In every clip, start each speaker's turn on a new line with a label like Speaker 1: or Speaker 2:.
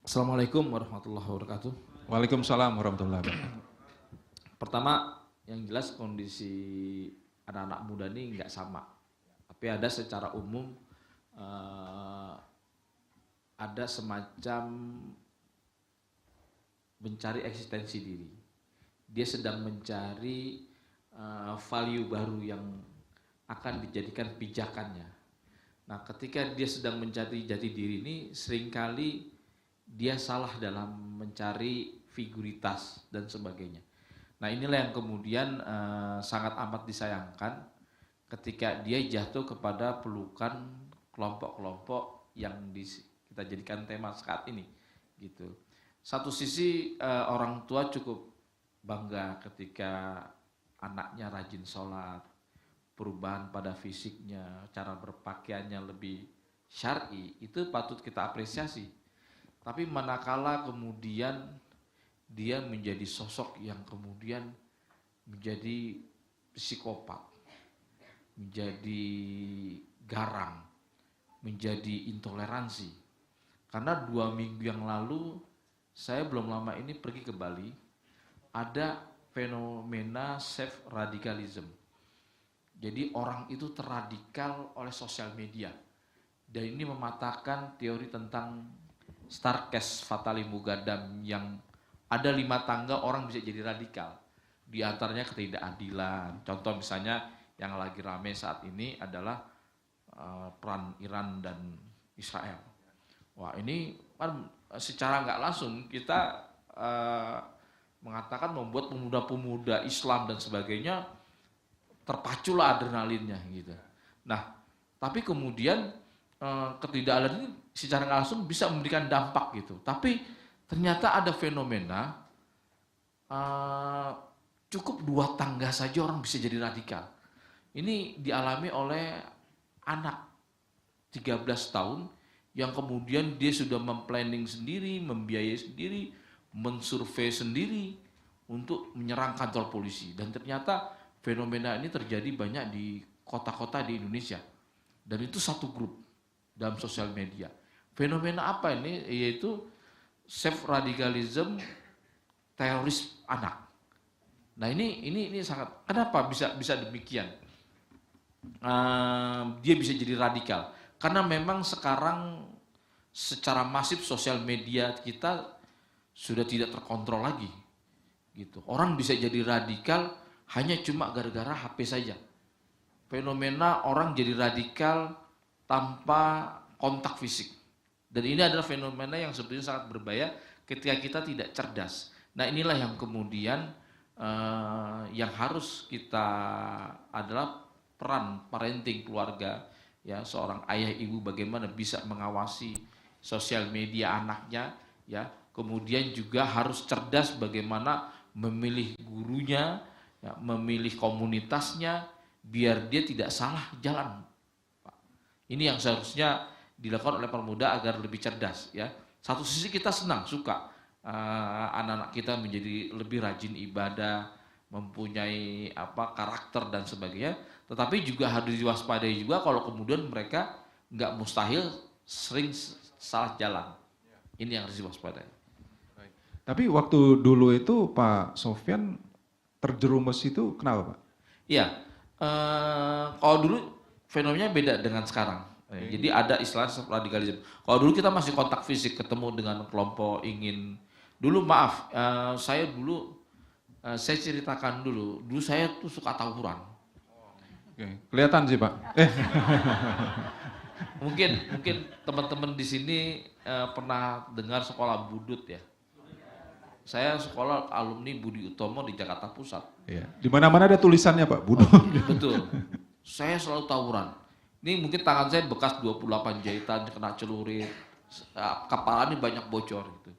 Speaker 1: Assalamualaikum warahmatullahi wabarakatuh.
Speaker 2: Waalaikumsalam warahmatullahi wabarakatuh.
Speaker 1: Pertama, yang jelas kondisi anak-anak muda ini nggak sama. Tapi ada secara umum ada semacam mencari eksistensi diri. Dia sedang mencari value baru yang akan dijadikan pijakannya. Nah, ketika dia sedang mencari jati diri ini, seringkali dia salah dalam mencari figuritas dan sebagainya. Nah, inilah yang kemudian sangat amat disayangkan ketika dia jatuh kepada pelukan kelompok-kelompok yang kita jadikan tema saat ini, gitu. Satu sisi orang tua cukup bangga ketika anaknya rajin sholat, perubahan pada fisiknya, cara berpakaiannya lebih syar'i, itu patut kita apresiasi. Tapi manakala kemudian dia menjadi sosok yang kemudian menjadi psikopat, menjadi garang, menjadi intoleransi. Karena 2 minggu yang lalu, saya belum lama ini pergi ke Bali, ada fenomena self radicalism. Jadi orang itu terradikal oleh sosial media. Dan ini mematahkan teori tentang Starkes Fatali Mugadam yang ada 5 tangga orang bisa jadi radikal. Di antaranya ketidakadilan. Contoh misalnya yang lagi rame saat ini adalah peran Iran dan Israel. Wah, ini kan secara nggak langsung kita mengatakan membuat pemuda-pemuda Islam dan sebagainya terpaculah adrenalinnya gitu. Nah, tapi kemudian ketidakadilan ini secara langsung bisa memberikan dampak gitu. Tapi ternyata ada fenomena cukup 2 tangga saja orang bisa jadi radikal. Ini dialami oleh anak 13 tahun yang kemudian dia sudah memplanning sendiri, membiayai sendiri, mensurvei sendiri untuk menyerang kantor polisi. Dan ternyata fenomena ini terjadi banyak di kota-kota di Indonesia. Dan itu satu grup dalam sosial media. Fenomena apa ini? Yaitu self radicalism teroris anak. Nah, ini sangat, kenapa bisa demikian? Dia bisa jadi radikal karena memang sekarang secara masif sosial media kita sudah tidak terkontrol lagi gitu. Orang bisa jadi radikal hanya cuma gara-gara HP saja. Fenomena orang jadi radikal tanpa kontak fisik. Dan ini adalah fenomena yang sebetulnya sangat berbahaya ketika kita tidak cerdas. Nah, inilah yang kemudian yang harus kita adalah peran parenting keluarga, ya, seorang ayah ibu bagaimana bisa mengawasi sosial media anaknya, ya. Kemudian juga harus cerdas bagaimana memilih gurunya, ya, memilih komunitasnya biar dia tidak salah jalan. Ini yang seharusnya dilakukan oleh pemuda agar lebih cerdas, ya. Satu sisi kita senang, suka anak-anak kita menjadi lebih rajin ibadah, mempunyai karakter dan sebagainya, tetapi juga harus diwaspadai juga kalau kemudian mereka nggak mustahil sering salah jalan. Ini yang harus diwaspadai.
Speaker 2: Tapi waktu dulu itu Pak Sofyan terjerumus itu kenapa, Pak?
Speaker 1: Iya, kalau dulu fenomenanya beda dengan sekarang. Jadi ada istilah radikalisme. Kalau dulu kita masih kontak fisik, ketemu dengan kelompok ingin. Dulu maaf, saya ceritakan dulu saya tuh suka tawuran.
Speaker 2: Oke, kelihatan sih, Pak.
Speaker 1: Mungkin teman-teman di sini pernah dengar sekolah Budut ya. Saya sekolah alumni Budi Utomo di Jakarta Pusat.
Speaker 2: Iya. Di mana-mana ada tulisannya, Pak, Budo.
Speaker 1: Betul. Saya selalu tawuran. Ini mungkin tangan saya bekas 28 jahitan, kena celurit, kepala ini banyak bocor gitu.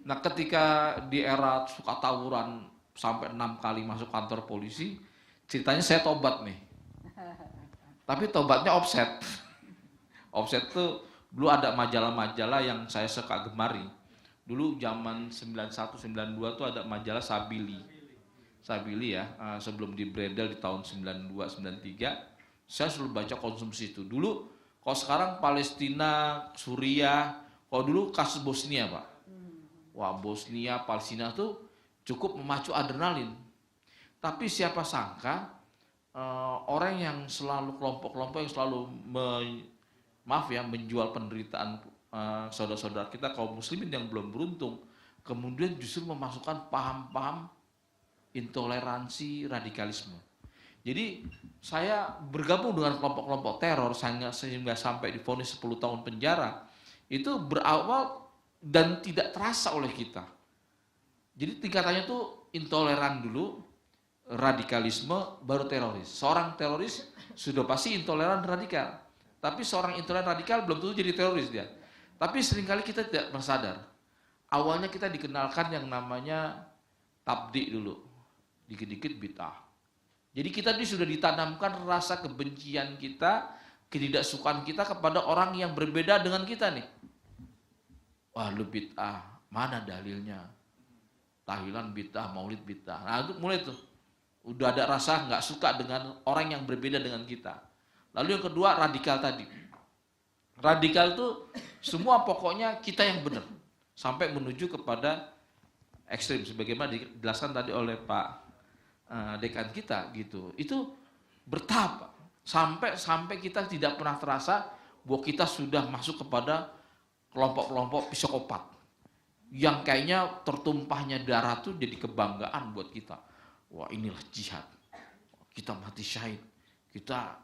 Speaker 1: Nah, ketika di era suka tawuran sampai 6 kali masuk kantor polisi, ceritanya saya tobat nih. Tapi tobatnya offset. Offset tuh dulu ada majalah-majalah yang saya suka gemari. Dulu zaman 91 92 tuh ada majalah Sabili. Sabili ya, sebelum dibredel di tahun 92 93, saya selalu baca konsumsi itu. Dulu kalau sekarang Palestina, Suriah, kalau dulu kasus Bosnia, Pak. Wah, Bosnia, Palestina tuh cukup memacu adrenalin. Tapi siapa sangka orang yang selalu kelompok-kelompok yang selalu menjual penderitaan saudara-saudara kita kaum muslimin yang belum beruntung, kemudian justru memasukkan paham-paham intoleransi radikalisme. Jadi saya bergabung dengan kelompok-kelompok teror sehingga sampai divonis 10 tahun penjara, itu berawal dan tidak terasa oleh kita. Jadi tingkatannya tuh intoleran dulu, radikalisme, baru teroris. Seorang teroris sudah pasti intoleran radikal. Tapi seorang intoleran radikal belum tentu jadi teroris dia. Tapi seringkali kita tidak bersadar. Awalnya kita dikenalkan yang namanya tabdi dulu. Dikit-dikit bid'ah. Jadi kita ini sudah ditanamkan rasa kebencian kita, ketidaksukaan kita kepada orang yang berbeda dengan kita nih. Wah, lu bid'ah, mana dalilnya? Tahlilan bid'ah, maulid bid'ah. Nah, itu mulai tuh. Udah ada rasa nggak suka dengan orang yang berbeda dengan kita. Lalu yang kedua, radikal tadi. Radikal itu semua pokoknya kita yang benar. Sampai menuju kepada ekstrim. Sebagaimana dijelaskan tadi oleh Pak dekan kita gitu. Itu bertahap. Sampai kita tidak pernah terasa bahwa kita sudah masuk kepada kelompok-kelompok psikopat. Yang kayaknya tertumpahnya darah tuh jadi kebanggaan buat kita. Wah, inilah jihad. Kita mati syahid. Kita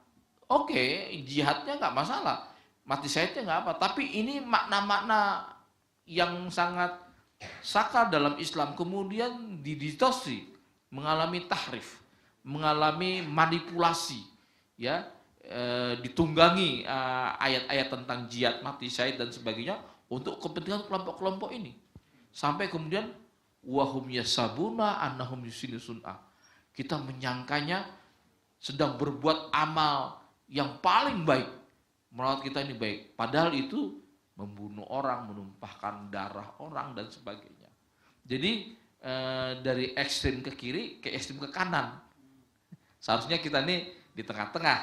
Speaker 1: oke, jihadnya nggak masalah. Mati syahidnya nggak apa. Tapi ini makna-makna yang sangat sakral dalam Islam. Kemudian didistorsi, mengalami tahrif, mengalami manipulasi, ya, ditunggangi ayat-ayat tentang jihad, mati syahid dan sebagainya untuk kepentingan kelompok-kelompok ini. Sampai kemudian wahum yasabuna annahum yusinu sun'ah. Kita menyangkanya sedang berbuat amal yang paling baik. Merawat kita ini baik. Padahal itu membunuh orang, menumpahkan darah orang dan sebagainya. Jadi dari ekstrim ke kiri ke ekstrim ke kanan. Seharusnya kita ini di tengah-tengah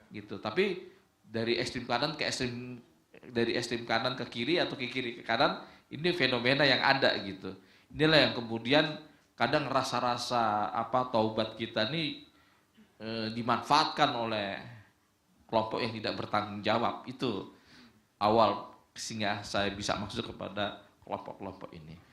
Speaker 1: gitu. Tapi dari ekstrim kanan ke ekstrim, dari ekstrim kanan ke kiri atau ke kiri ke kanan, ini fenomena yang ada gitu. Inilah yang kemudian kadang rasa-rasa taubat kita ini dimanfaatkan oleh kelompok yang tidak bertanggung jawab. Itu awal sehingga saya bisa masuk kepada kelompok-kelompok ini.